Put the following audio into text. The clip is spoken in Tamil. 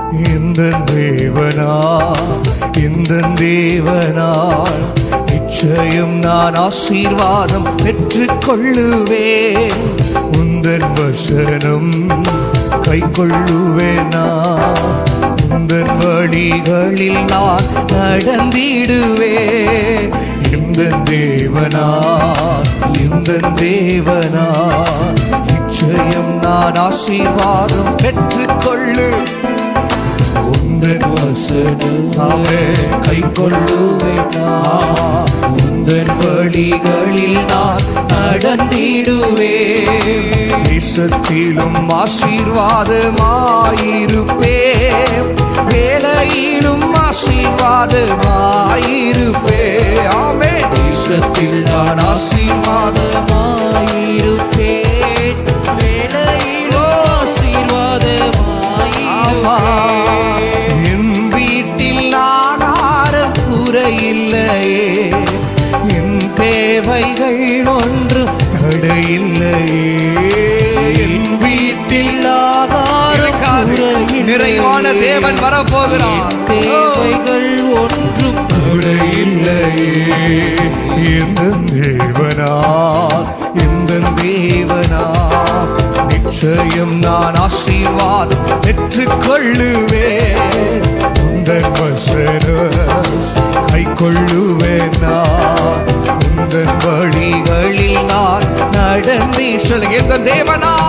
இந்த தேவனால் நிச்சயம் நான் ஆசீர்வாதம் பெற்றுக் கொள்ளுவேன். உந்தன் வசனம் கை கொள்ளுவேனா, உந்தன் வழிகளில் நான் நடந்திடுவேன். இந்த தேவனால் நிச்சயம் நான் ஆசீர்வாதம் பெற்றுக் கொள்ளு. உந்தன் வசனமே கை கொள்ளுவேனா, உந்தன் வழிகளில் நான் நடந்திடுவேன். தேசத்திலும் ஆசீர்வாதமாயிருப்பேன், வேலையிலும் ஆசீர்வாதமாயிருப்பேன். ஆமே, தேசத்தில் நான் ஆசீர்வாதமாயிருப்பேன், வேலையிலும் ஆசீர்வாதமாயிருப்பேன். என் வீட்டில் ஆகாரம் குறையில்லையே, என் தேவைகள் ஒன்றும் தடையில்லையே. என் வீட்டில் நிறைவான தேவன் வரப்போகிறார். தேவைகள் ஒன்றும் குறையில்லையே. இந்த தேவனால் நிச்சயம் நான் ஆசீர்வாதம் பெற்றுக் கொள்ளுவேன். உந்தன் வசனம் கை கொள்ளுவேனா, உந்தன் வழிகளில் நான் நடந்தே சொல்லுங்க. இந்த தேவனால்